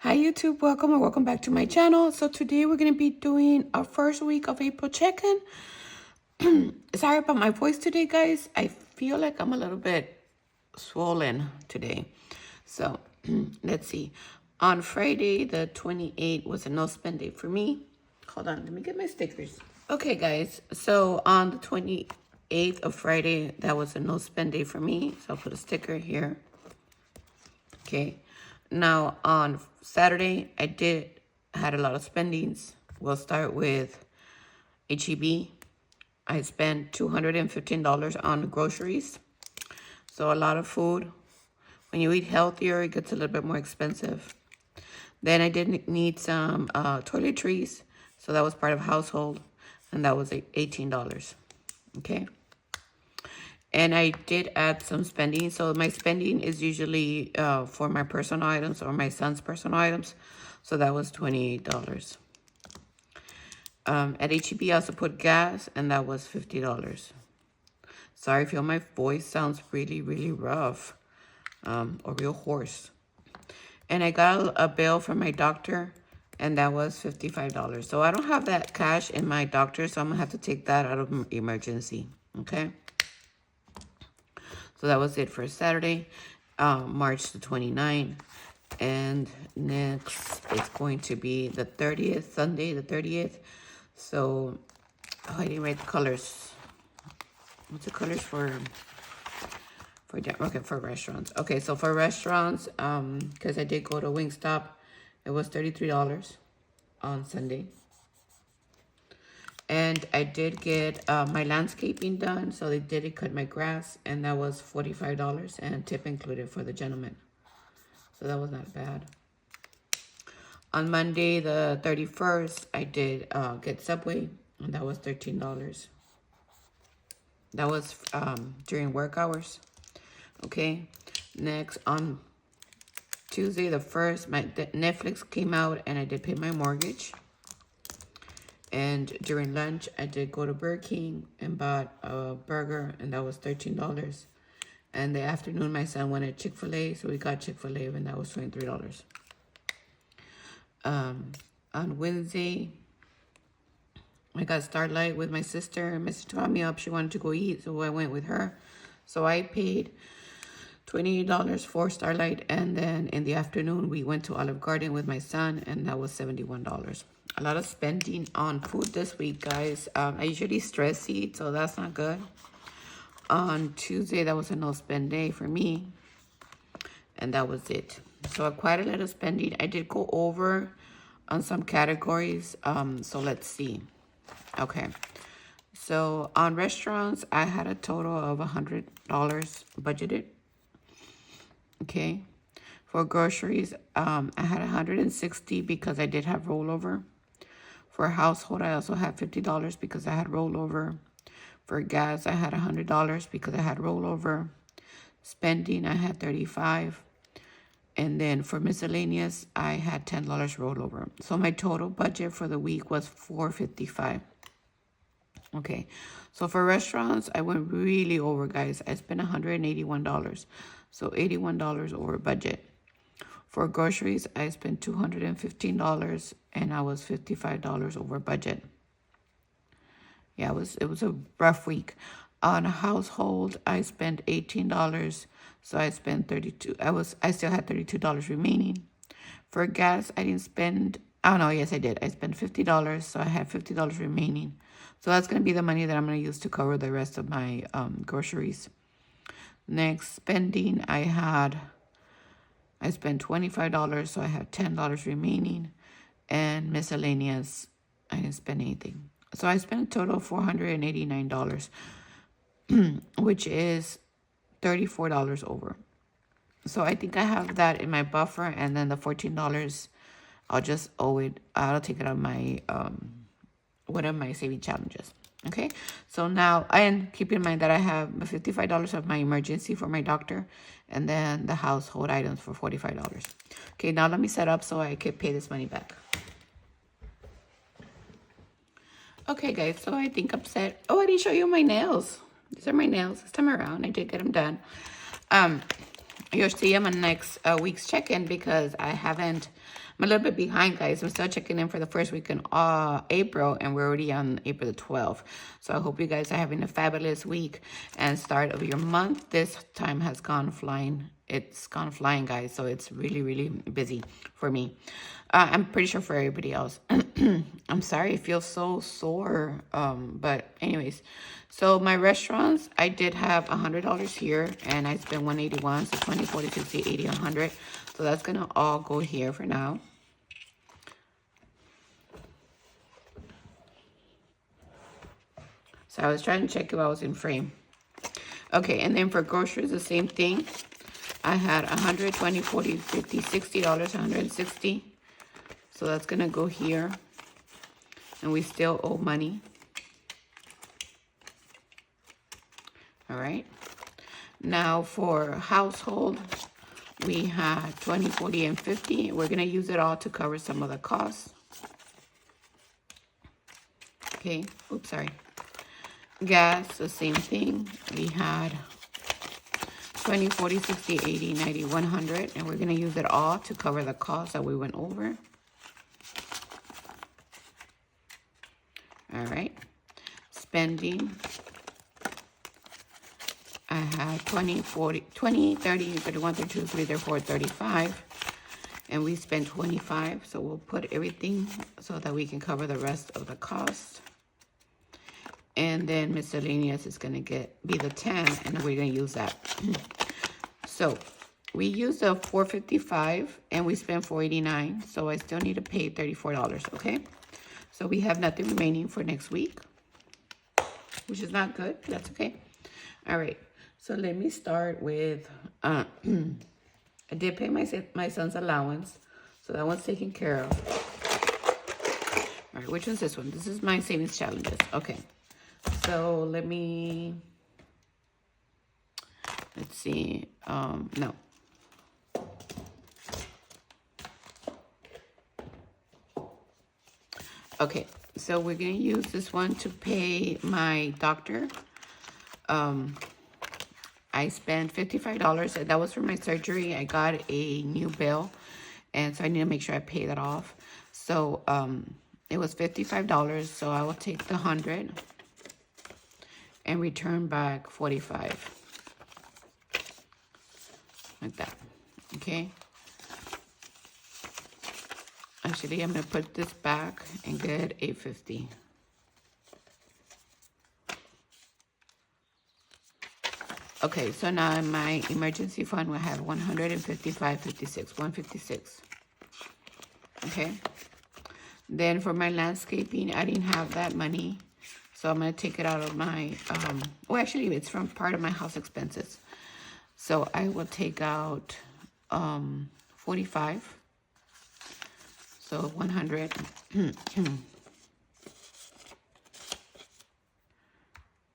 Hi YouTube, welcome or welcome back to my channel. So today we're going to be doing our first week of April check-in. Sorry about my voice today, guys. I feel like I'm a little bit swollen today. So let's see. On Friday, the 28th was a no spend day for me. Hold on, let me get my stickers. Okay, guys. So on the 28th of Friday, that was a no spend day for me. So I'll put a sticker here. Okay. Now on Saturday, I had a lot of spendings. We'll start with HEB. I spent $215 on groceries. So a lot of food. When you eat healthier, it gets a little bit more expensive. Then I did need some toiletries. So that was part of household. And that was $18. Okay. And I did add some spending. So my spending is usually for my personal items or my son's personal items. So that was $28. At HEB, I also put gas, and that was $50. Sorry if my voice sounds really, really rough or real hoarse. And I got a bill from my doctor, and that was $55. So I don't have that cash in my doctor, so I'm going to have to take that out of emergency. Okay? So that was it for Saturday, March the 29th. And next, it's going to be the 30th, Sunday the 30th. So, I didn't write the colors. What's the colors for restaurants? Okay, so for restaurants, because I did go to Wingstop, it was $33 on Sunday. And I did get my landscaping done, so they did cut my grass, and that was $45 and tip included for the gentleman. So that was not bad. On Monday, the 31st, I did get Subway, and that was $13. That was during work hours. Okay. Next, on Tuesday, the 1st, my Netflix came out, and I did pay my mortgage. And during lunch, I did go to Burger King and bought a burger, and that was $13. And the afternoon, my son wanted Chick-fil-A, so we got Chick-fil-A, and that was $23. On Wednesday, I got Starlight with my sister. My sister called me up. She wanted to go eat, so I went with her. So I paid $28 for Starlight, and then in the afternoon, we went to Olive Garden with my son, and that was $71. A lot of spending on food this week, guys. I usually stress eat, so that's not good. On Tuesday, that was a no-spend day for me, and that was it. So quite a lot of spending. I did go over on some categories, so let's see. Okay, so on restaurants, I had a total of $100 budgeted. Okay, for groceries, I had $160 because I did have rollover. For household, I also had $50 because I had rollover. For gas, I had $100 because I had rollover. Spending, I had $35. And then for miscellaneous, I had $10 rollover. So my total budget for the week was $455. Okay, so for restaurants, I went really over, guys. I spent $181. So $81 over budget. For groceries, I spent $215, and I was $55 over budget. Yeah, it was a rough week. On a household, I spent $18, so I spent $32. I still had $32 remaining. For gas, I didn't spend. Oh no, yes I did. I spent $50, so I had $50 remaining. So that's gonna be the money that I'm gonna use to cover the rest of my groceries. Next, spending, I spent $25, so I have $10 remaining. And miscellaneous, I didn't spend anything. So I spent a total of $489, which is $34 over. So I think I have that in my buffer, and then the $14, I'll just owe it. I'll take it on my one of my saving challenges. Okay, so now, and keep in mind that I have $55 of my emergency for my doctor, and then the household items for $45. Okay, now let me set up so I can pay this money back. Okay, guys, so I think I'm set. Oh, I didn't show you my nails. These are my nails this time around. I did get them done. You'll see them on next week's check-in because I haven't. I'm a little bit behind, guys. I'm still checking in for the first week in April, and we're already on April the 12th. So I hope you guys are having a fabulous week and start of your month. This time has gone flying. It's gone flying, guys. So it's really, really busy for me. I'm pretty sure for everybody else. I'm sorry, I feel so sore. But anyways, so my restaurants, I did have $100 here, and I spent $181, so 20, 40, 60, 80, 100. So that's gonna all go here for now. So I was trying to check if I was in frame. Okay, and then for groceries, the same thing. I had $100, $20, $40, $50, $60, $160. So that's gonna go here. And we still owe money. All right. Now for household, we had 20, 40, and 50. We're gonna use it all to cover some of the costs. Okay, oops, sorry. Gas, the same thing. We had 20, 40, 60, 80, 90, 100. And we're gonna use it all to cover the costs that we went over. All right, spending, I had 20, 40, 20, 30, 31, 32, 33, 34, 35, and we spent 25, so we'll put everything so that we can cover the rest of the cost. And then miscellaneous is gonna be the 10, and we're gonna use that. So we used a $455, and we spent $489, so I still need to pay $34, okay? So we have nothing remaining for next week, which is not good. That's okay. All right. So let me start with, I did pay my son's allowance. So that one's taken care of. All right. Which one's this one? This is my savings challenges. Okay. So let's see. No. Okay, so we're gonna use this one to pay my doctor. I spent $55, and that was for my surgery. I got a new bill, and so I need to make sure I pay that off. So it was $55, so I will take the 100 and return back 45. Like that, okay? Actually, I'm gonna put this back and get a 50. Okay, so now in my emergency fund, we have 155.56, 156. Okay. Then for my landscaping, I didn't have that money, so I'm gonna take it out of my. Well, actually, it's from part of my house expenses. So I will take out 45. So 100.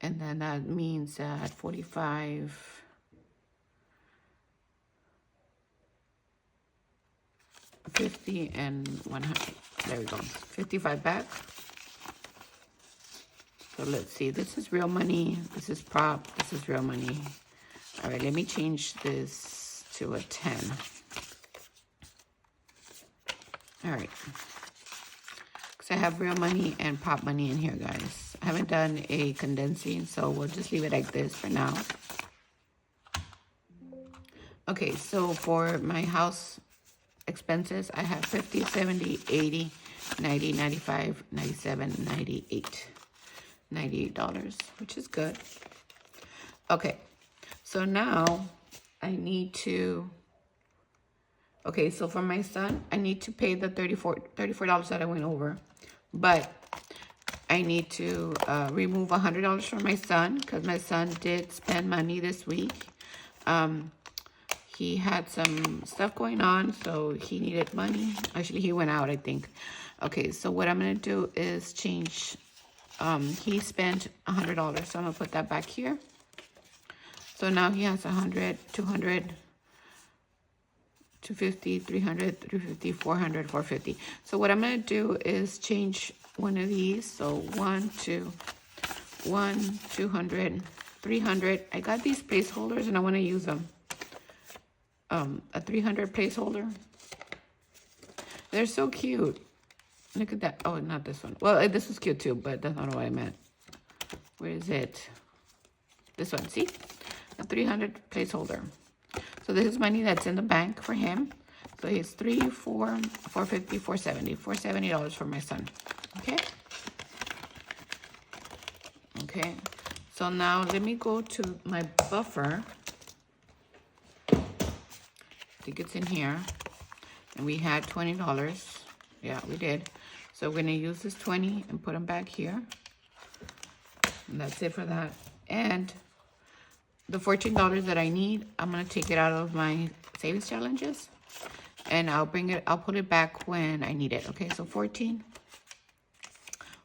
And then that means that 45, 50, and 100. There we go. 55 back. So let's see. This is real money. This is prop. This is real money. All right, let me change this to a 10. All right. Because I have real money and pop money in here, guys. I haven't done a condensing, so we'll just leave it like this for now. Okay, so for my house expenses, I have 50, 70, 80, 90, 95, 97, 98. $98, which is good. Okay, so now I need to... Okay, so for my son, I need to pay the $34 that I went over. But I need to remove $100 from my son because my son did spend money this week. He had some stuff going on, so he needed money. Actually, he went out, I think. Okay, so what I'm going to do is change. He spent $100, so I'm going to put that back here. So now he has 100, 200, 250, 300, 350, 400, 450. So what I'm going to do is change one of these. So 1, 2, 1, 200, 300. I got these placeholders and I want to use them. a 300 placeholder. They're so cute. Look at that. Oh, not this one. Well, this was cute too, but that's not what I meant. Where is it? This one, see? A 300 placeholder. So this is money that's in the bank for him. So he's $3, $4, $4.50, $4.70. $470 for my son. Okay? Okay. So now let me go to my buffer. I think it's in here. And we had $20. Yeah, we did. So we're going to use this 20 and put them back here. And that's it for that. And the $14 that I need, I'm going to take it out of my savings challenges. And I'll put it back when I need it. Okay, so 14.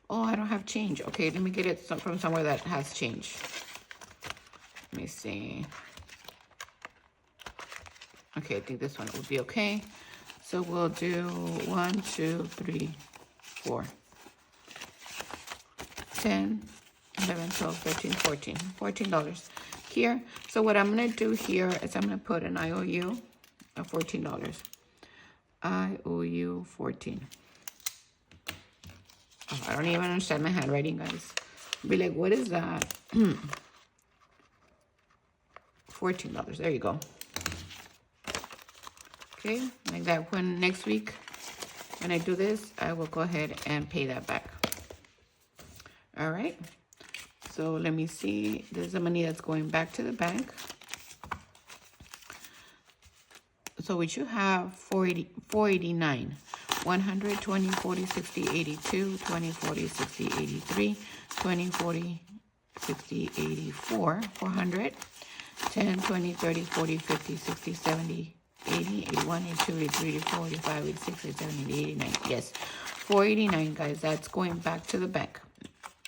Oh, I don't have change. Okay, let me get it from somewhere that has change. Let me see. Okay, I think this one will be okay. So we'll do 1, 2, 3, 4, 10, 11, 12, 13, 14. $14 here. So what I'm going to do here is I'm going to put an IOU of $14. IOU 14. Oh, I don't even understand my handwriting, guys. Be like, what is that? $14. There you go. Okay, like that. When next week, when I do this, I will go ahead and pay that back. All right. So let me see. There's the money that's going back to the bank. So we should have 489. 100, 20, 40, 60, 82, 20, 40, 60, 83, 20, 40, 60, 84, 400, 10, 20, 30, 40, 50, 60, 70, 80, 81, 82, 83, 84, 85, 86, 87, 88, 89. Yes, 489, guys. That's going back to the bank.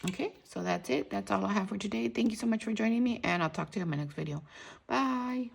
Okay, so that's it. That's all I have for today. Thank you so much for joining me, and I'll talk to you in my next video. Bye.